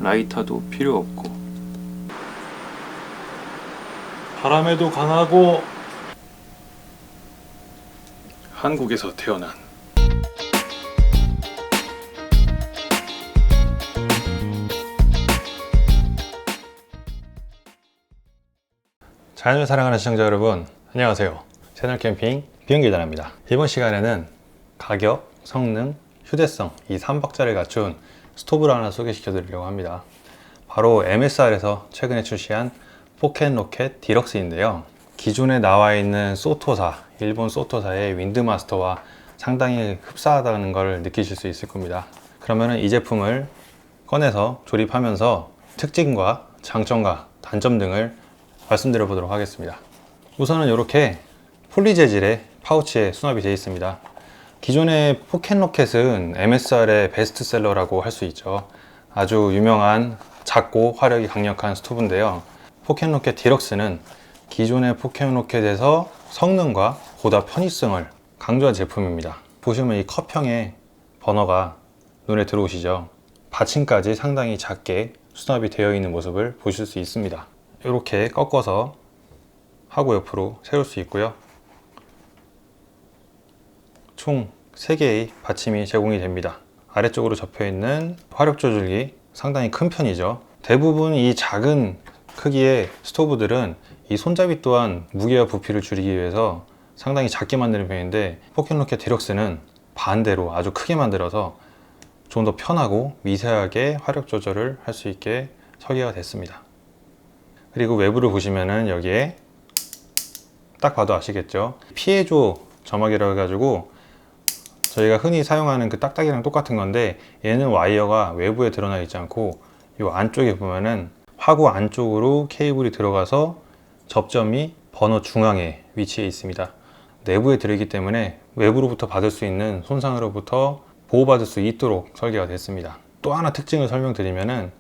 라이터도 필요 없고 바람에도 강하고 한국에서 태어난 자연을 사랑하는 시청자 여러분, 안녕하세요. 채널 캠핑 비행기단입니다. 이번 시간에는 가격, 성능, 휴대성 이 3박자를 갖춘 스토브를 하나 소개시켜 드리려고 합니다. 바로 MSR에서 최근에 출시한 포켓로켓 디럭스인데요. 기존에 나와 있는 소토사, 일본 소토사의 윈드마스터와 상당히 흡사하다는 걸 느끼실 수 있을 겁니다. 그러면 이 제품을 꺼내서 조립하면서 특징과 장점과 단점 등을 말씀드려 보도록 하겠습니다. 우선은 이렇게 폴리 재질의 파우치에 수납이 되어 있습니다. 기존의 포켓로켓은 MSR의 베스트셀러라고 할 수 있죠. 아주 유명한 작고 화력이 강력한 스토브인데요. 포켓로켓 디럭스는 기존의 포켓로켓에서 성능과 보다 편의성을 강조한 제품입니다. 보시면 이 컵형의 버너가 눈에 들어오시죠. 받침까지 상당히 작게 수납이 되어 있는 모습을 보실 수 있습니다. 이렇게 꺾어서 하고 옆으로 세울 수 있고요. 총 3개의 받침이 제공이 됩니다. 아래쪽으로 접혀 있는 화력 조절기 상당히 큰 편이죠. 대부분 이 작은 크기의 스토브들은 이 손잡이 또한 무게와 부피를 줄이기 위해서 상당히 작게 만드는 편인데, 포켓로켓 디럭스는 반대로 아주 크게 만들어서 좀 더 편하고 미세하게 화력 조절을 할 수 있게 설계가 됐습니다. 그리고 외부를 보시면은 여기에 딱 봐도 아시겠죠? 피해조 점막이라고 해가지고 저희가 흔히 사용하는 그 딱딱이랑 똑같은 건데, 얘는 와이어가 외부에 드러나 있지 않고 이 안쪽에 보면은 화구 안쪽으로 케이블이 들어가서 접점이 버너 중앙에 위치해 있습니다. 내부에 들어있기 때문에 외부로부터 받을 수 있는 손상으로부터 보호받을 수 있도록 설계가 됐습니다. 또 하나 특징을 설명드리면은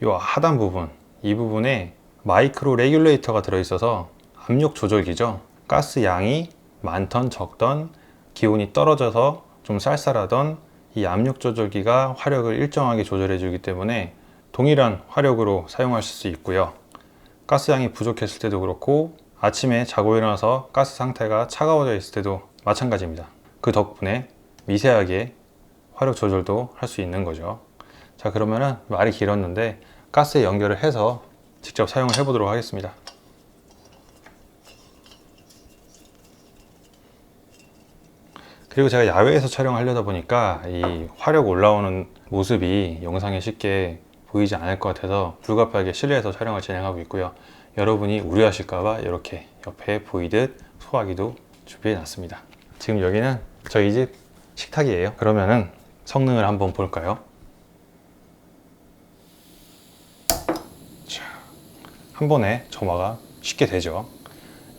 이 하단 부분, 이 부분에 마이크로 레귤레이터가 들어있어서 압력 조절기죠. 가스 양이 많던 적던, 기온이 떨어져서 좀 쌀쌀하던 이 압력 조절기가 화력을 일정하게 조절해 주기 때문에 동일한 화력으로 사용하실 수 있고요. 가스 양이 부족했을 때도 그렇고 아침에 자고 일어나서 가스 상태가 차가워져 있을 때도 마찬가지입니다. 그 덕분에 미세하게 화력 조절도 할 수 있는 거죠. 자, 그러면은 말이 길었는데 가스에 연결을 해서 직접 사용을 해 보도록 하겠습니다. 그리고 제가 야외에서 촬영하려다 보니까 이 화력 올라오는 모습이 영상에 쉽게 보이지 않을 것 같아서 불가피하게 실내에서 촬영을 진행하고 있고요. 여러분이 우려하실까봐 이렇게 옆에 보이듯 소화기도 준비해 놨습니다. 지금 여기는 저희 집 식탁이에요. 그러면은 성능을 한번 볼까요? 자, 한 번에 점화가 쉽게 되죠.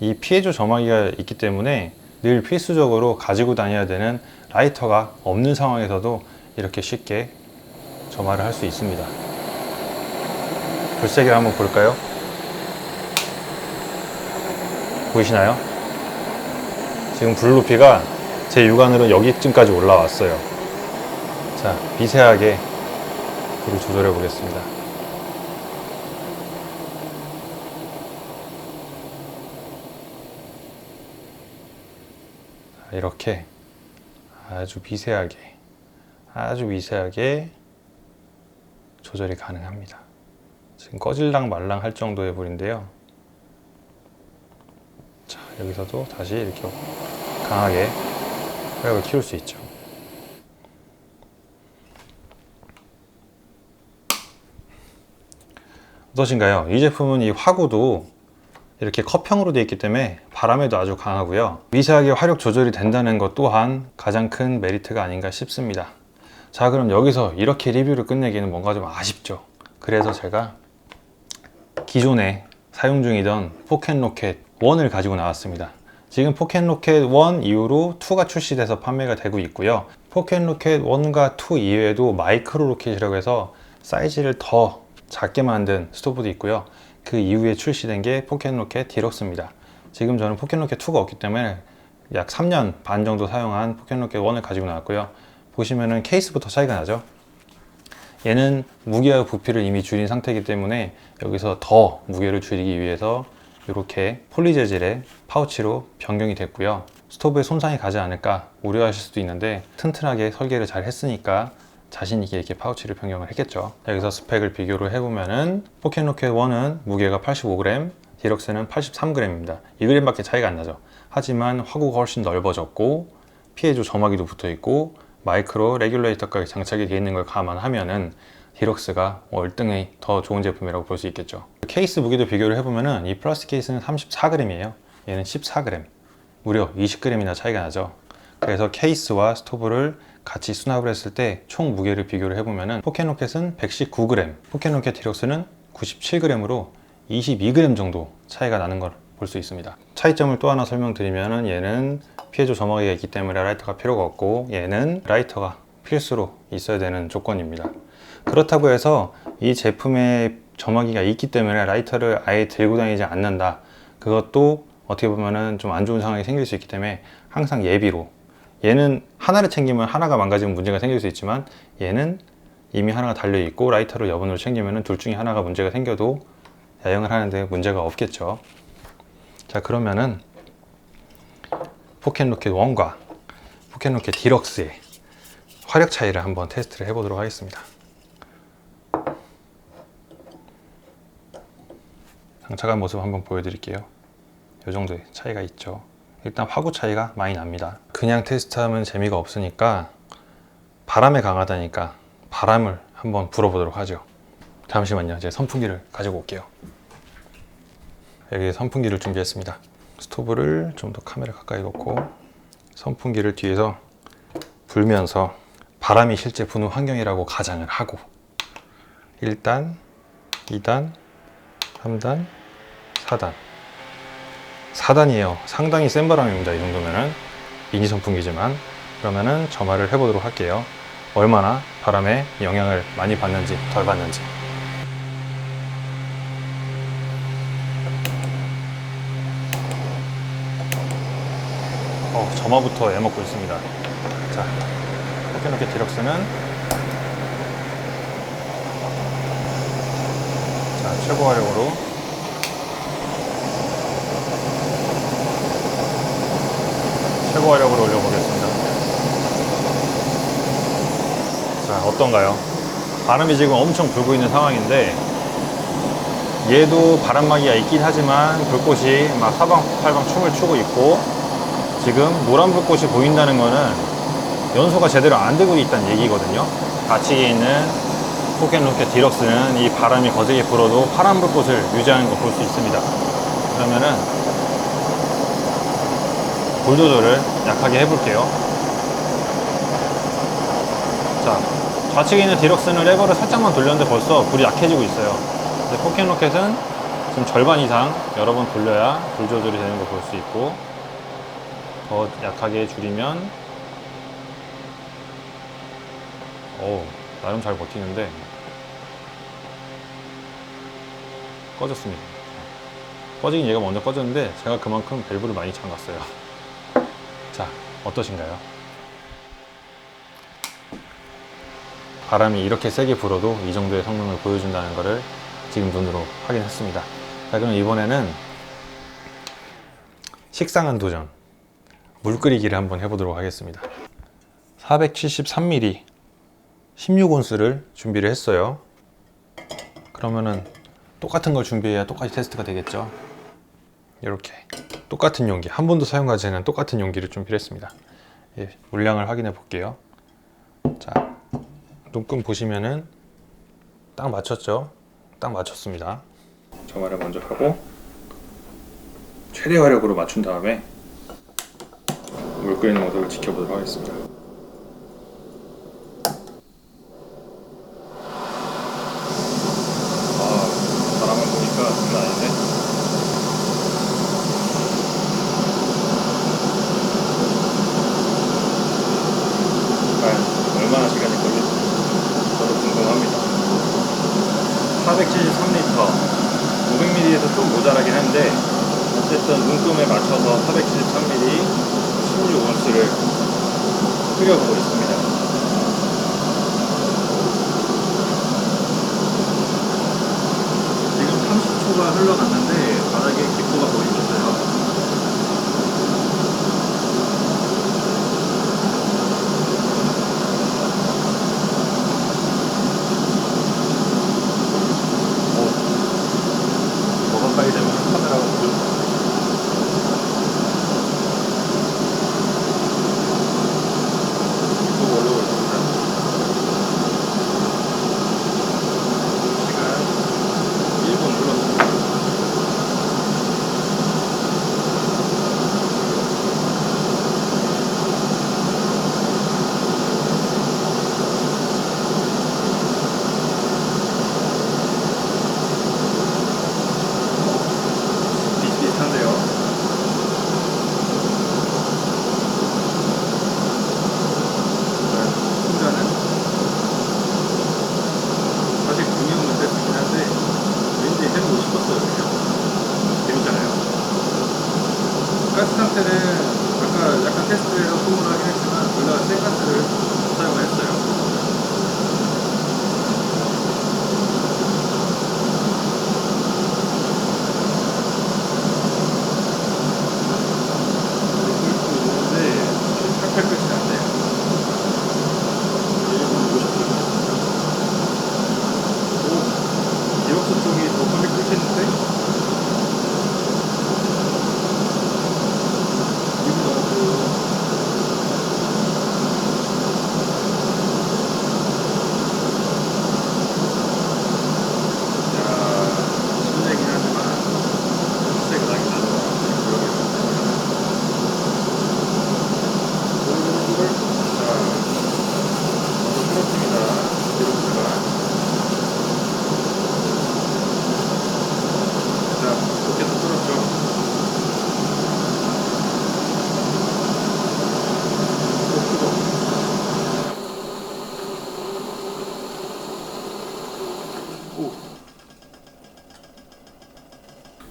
이 피해조 점화기가 있기 때문에 늘 필수적으로 가지고 다녀야 되는 라이터가 없는 상황에서도 이렇게 쉽게 점화를 할 수 있습니다. 불세기를 한번 볼까요? 보이시나요? 지금 불 높이가 제 육안으로 여기쯤까지 올라왔어요. 자, 미세하게 불을 조절해 보겠습니다. 이렇게 아주 미세하게 조절이 가능합니다. 지금 꺼질랑 말랑 할 정도의 불인데요. 자, 여기서도 다시 이렇게 강하게 화력을 키울 수 있죠. 어떠신가요? 이 제품은 이 화구도 이렇게 컵형으로 되어 있기 때문에 바람에도 아주 강하고요. 미세하게 화력 조절이 된다는 것 또한 가장 큰 메리트가 아닌가 싶습니다. 자, 그럼 여기서 이렇게 리뷰를 끝내기는 뭔가 좀 아쉽죠. 그래서 제가 기존에 사용 중이던 포켓로켓 1을 가지고 나왔습니다. 지금 포켓로켓 1 이후로 2가 출시돼서 판매가 되고 있고요. 포켓로켓 1과 2 이외에도 마이크로 로켓이라고 해서 사이즈를 더 작게 만든 스토브도 있고요. 그 이후에 출시된 게 포켓로켓 디럭스입니다. 지금 저는 포켓로켓 2가 없기 때문에 약 3년 반 정도 사용한 포켓로켓 1을 가지고 나왔고요. 보시면은 케이스부터 차이가 나죠. 얘는 무게와 부피를 이미 줄인 상태이기 때문에 여기서 더 무게를 줄이기 위해서 이렇게 폴리 재질의 파우치로 변경이 됐고요. 스토브에 손상이 가지 않을까 우려하실 수도 있는데 튼튼하게 설계를 잘 했으니까 자신 있게 이렇게 파우치를 변경을 했겠죠. 여기서 스펙을 비교를 해보면은 포켓로켓 1은 무게가 85g, 디럭스는 83g입니다. 2g밖에 차이가 안 나죠. 하지만 화구가 훨씬 넓어졌고 피해조 점화기도 붙어 있고 마이크로 레귤레이터까지 장착이 되어 있는 걸 감안하면은 디럭스가 월등히 더 좋은 제품이라고 볼 수 있겠죠. 케이스 무게도 비교를 해보면은 이 플라스틱 케이스는 34g이에요. 얘는 14g. 무려 20g이나 차이가 나죠. 그래서 케이스와 스토브를 같이 수납을 했을 때 총 무게를 비교를 해보면은 포켓로켓은 119g, 포켓로켓 디럭스는 97g으로 22g 정도 차이가 나는 걸 볼 수 있습니다. 차이점을 또 하나 설명드리면은 얘는 피해조 점화기가 있기 때문에 라이터가 필요가 없고 얘는 라이터가 필수로 있어야 되는 조건입니다. 그렇다고 해서 이 제품에 점화기가 있기 때문에 라이터를 아예 들고 다니지 않는다. 그것도 어떻게 보면은 좀 안 좋은 상황이 생길 수 있기 때문에 항상 예비로, 얘는 하나를 챙기면 하나가 망가지면 문제가 생길 수 있지만 얘는 이미 하나가 달려 있고 라이터를 여분으로 챙기면은 둘 중에 하나가 문제가 생겨도 야영을 하는데 문제가 없겠죠. 자, 그러면은 포켓로켓 1과 포켓로켓 디럭스의 화력 차이를 한번 테스트를 해보도록 하겠습니다. 장착한 모습 한번 보여드릴게요. 이 정도의 차이가 있죠. 일단 화구 차이가 많이 납니다. 그냥 테스트하면 재미가 없으니까 바람에 강하다니까 바람을 한번 불어보도록 하죠. 잠시만요. 제 선풍기를 가지고 올게요. 여기 선풍기를 준비했습니다. 스토브를 좀 더 카메라 가까이 놓고 선풍기를 뒤에서 불면서 바람이 실제 부는 환경이라고 가정을 하고 1단, 2단, 3단, 4단 4단이에요. 상당히 센 바람입니다. 이 정도면은 미니 선풍기지만. 그러면은 점화를 해보도록 할게요. 얼마나 바람에 영향을 많이 받는지 덜 받는지. 점화부터 애먹고 있습니다. 자, 포켓로켓 디럭스는 자, 최고 화력으로 최고 화력으로 올려보겠습니다. 자, 어떤가요? 바람이 지금 엄청 불고 있는 상황인데 얘도 바람막이가 있긴 하지만 불꽃이 막 사방팔방 춤을 추고 있고 지금 노란 불꽃이 보인다는 거는 연소가 제대로 안 되고 있다는 얘기거든요. 좌측에 있는 포켓로켓 디럭스는 이 바람이 거세게 불어도 파란 불꽃을 유지하는 거 볼 수 있습니다. 그러면은 불 조절을 약하게 해볼게요. 자, 좌측에 있는 디럭스는 레버를 살짝만 돌렸는데 벌써 불이 약해지고 있어요. 근데 포켓로켓은 지금 절반 이상 여러 번 돌려야 불 조절이 되는 거 볼 수 있고 더 약하게 줄이면 나름 잘 버티는데 꺼졌습니다. 꺼지긴 얘가 먼저 꺼졌는데 제가 그만큼 밸브를 많이 잠갔어요. 자, 어떠신가요? 바람이 이렇게 세게 불어도 이 정도의 성능을 보여준다는 것을 지금 눈으로 확인했습니다. 자, 그럼 이번에는 식상한 도전, 물 끓이기를 한번 해보도록 하겠습니다. 473ml 16온스를 준비를 했어요. 그러면은 똑같은 걸 준비해야 똑같이 테스트가 되겠죠. 이렇게 똑같은 용기, 한 번도 사용하지 않은 똑같은 용기를 준비를 했습니다. 예, 물량을 확인해 볼게요. 자, 눈금 보시면은 딱 맞췄죠? 딱 맞췄습니다. 점화를 먼저 하고 최대 화력으로 맞춘 다음에 물 끓이는 모습을 지켜보도록 하겠습니다. 바람을 보니까 장난 아닌데? 과연 얼마나 시간이 걸릴지 저도 궁금합니다. 473L 500ml에서 좀 모자라긴 한데 어쨌든 눈금에 맞춰서 473ml 16온스를 끓여보고 있습니다. 가스는 아까 약간 테스트해서 소음을 하긴 했지만 둘 다 생 가스를 사용을 했어요. 팔팔 끓지 않네요. 1분 50초. 오, 디럭스 쪽이 더 빨리 끓겠는데? 2분 넘었고요. 실내긴 하지만 냄새가 나긴 하더라고요. 이걸 풀었습니다. 디럭스가. 자, 이렇게 또 풀었죠.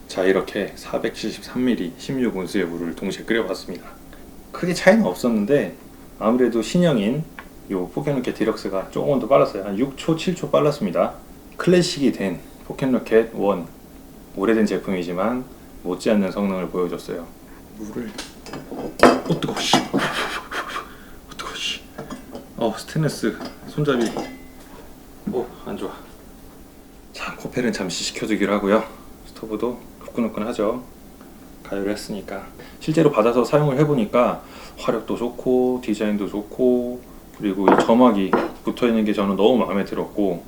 자, 이렇게 473ml 16온스의 물을 동시에 끓여봤습니다. 크게 차이는 없었는데 아무래도 신형인 요 포켓로켓 디럭스가 조금 더 빨랐어요. 한 6초, 7초 빨랐습니다. 클래식이 된 포켓로켓 1, 오래된 제품이지만 못지않는 성능을 보여줬어요. 물을 뜨거워 씨. 뜨거워 씨. 스테인리스 손잡이 안 좋아. 자, 코펠은 잠시 식혀두기로 하고요. 스토브도 후끈후끈하죠. 가열을 했으니까. 실제로 받아서 사용을 해보니까 화력도 좋고 디자인도 좋고 그리고 이 점막이 붙어있는 게 저는 너무 마음에 들었고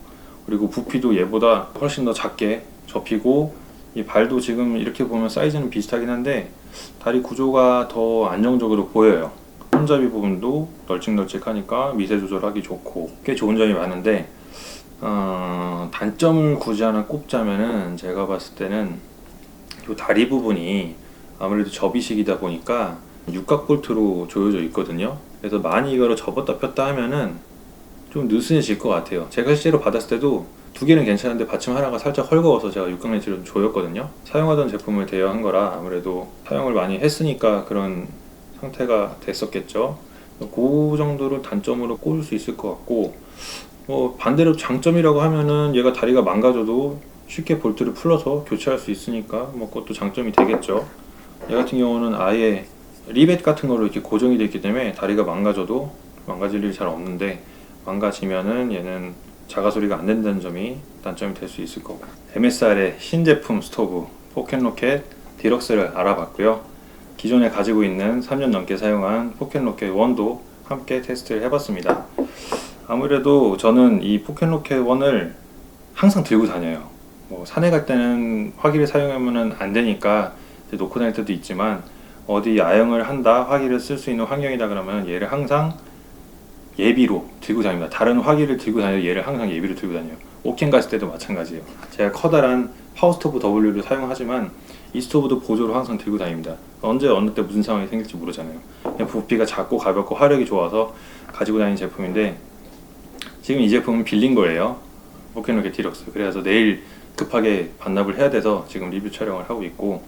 그리고 부피도 얘보다 훨씬 더 작게 접히고 이 발도 지금 이렇게 보면 사이즈는 비슷하긴 한데 다리 구조가 더 안정적으로 보여요. 손잡이 부분도 널찍널찍하니까 미세 조절하기 좋고 꽤 좋은 점이 많은데 단점을 굳이 하나 꼽자면은 제가 봤을 때는 이 다리 부분이 아무래도 접이식이다 보니까 육각 볼트로 조여져 있거든요. 그래서 많이 이거를 접었다 폈다 하면은 좀 느슨해질 것 같아요. 제가 실제로 받았을 때도 두 개는 괜찮은데 받침 하나가 살짝 헐거워서 제가 육각 렌치를 좀 조였거든요. 사용하던 제품을 대여한 거라 아무래도 사용을 많이 했으니까 그런 상태가 됐었겠죠. 그 정도로 단점으로 꼽을 수 있을 것 같고 반대로 장점이라고 하면은 얘가 다리가 망가져도 쉽게 볼트를 풀어서 교체할 수 있으니까 그것도 장점이 되겠죠. 얘 같은 경우는 아예 리벳 같은 거로 이렇게 고정이 되어 있기 때문에 다리가 망가져도 망가질 일이 잘 없는데 망가지면은 얘는 자가 소리가 안 된다는 점이 단점이 될 수 있을 거고. MSR의 신제품 스토브 포켓로켓 디럭스를 알아봤고요. 기존에 가지고 있는 3년 넘게 사용한 포켓로켓 1도 함께 테스트를 해봤습니다. 아무래도 저는 이 포켓로켓 1을 항상 들고 다녀요. 산에 갈 때는 화기를 사용하면 안 되니까 놓고 다닐 때도 있지만 어디 야영을 한다, 화기를 쓸 수 있는 환경이다 그러면 얘를 항상 예비로 들고 다닙니다. 다른 화기를 들고 다녀도 얘를 항상 예비로 들고 다녀요. 옥텐 갔을 때도 마찬가지예요. 제가 커다란 파워스토브 W를 사용하지만 이 스토브도 보조로 항상 들고 다닙니다. 언제 어느 때 무슨 상황이 생길지 모르잖아요. 그냥 부피가 작고 가볍고 화력이 좋아서 가지고 다니는 제품인데 지금 이 제품은 빌린 거예요. 포켓로켓 디럭스. 그래서 내일 급하게 반납을 해야 돼서 지금 리뷰 촬영을 하고 있고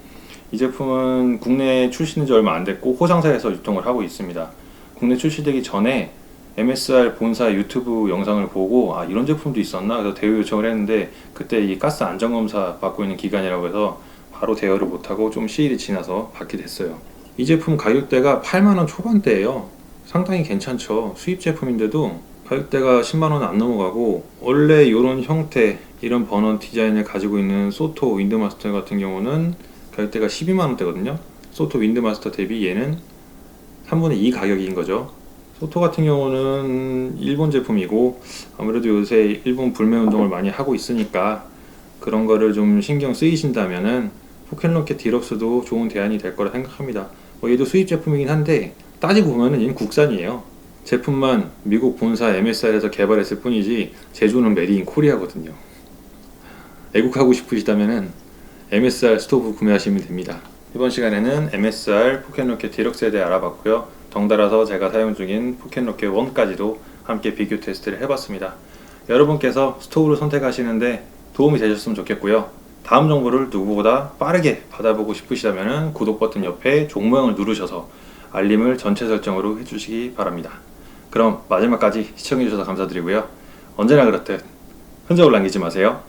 이 제품은 국내에 출시된 지 얼마 안 됐고 호상사에서 유통을 하고 있습니다. 국내 출시되기 전에 MSR 본사 유튜브 영상을 보고 이런 제품도 있었나? 그래서 대여 요청을 했는데 그때 이 가스 안전검사 받고 있는 기간이라고 해서 바로 대여를 못하고 좀 시일이 지나서 받게 됐어요. 이 제품 가격대가 8만원 초반대예요. 상당히 괜찮죠. 수입 제품인데도 가격대가 10만원 안 넘어가고 원래 이런 형태 이런 버넌 디자인을 가지고 있는 소토 윈드마스터 같은 경우는 가격대가 12만원대거든요. 소토 윈드마스터 대비 얘는 3분의 2 가격인 거죠. 소토 같은 경우는 일본 제품이고 아무래도 요새 일본 불매 운동을 많이 하고 있으니까 그런 거를 좀 신경 쓰이신다면은 포켓로켓 디럭스도 좋은 대안이 될 거라 생각합니다. 얘도 수입 제품이긴 한데 따지고 보면은 얘는 국산이에요. 제품만 미국 본사 MSR에서 개발했을 뿐이지 제조는 메디 인 코리아거든요. 애국하고 싶으시다면은 MSR 스토브 구매하시면 됩니다. 이번 시간에는 MSR 포켓로켓 디럭스에 대해 알아봤고요. 덩달아서 제가 사용 중인 포켓로켓 1까지도 함께 비교 테스트를 해봤습니다. 여러분께서 스토브를 선택하시는데 도움이 되셨으면 좋겠고요. 다음 정보를 누구보다 빠르게 받아보고 싶으시다면 구독 버튼 옆에 종 모양을 누르셔서 알림을 전체 설정으로 해주시기 바랍니다. 그럼 마지막까지 시청해주셔서 감사드리고요. 언제나 그렇듯 흔적을 남기지 마세요.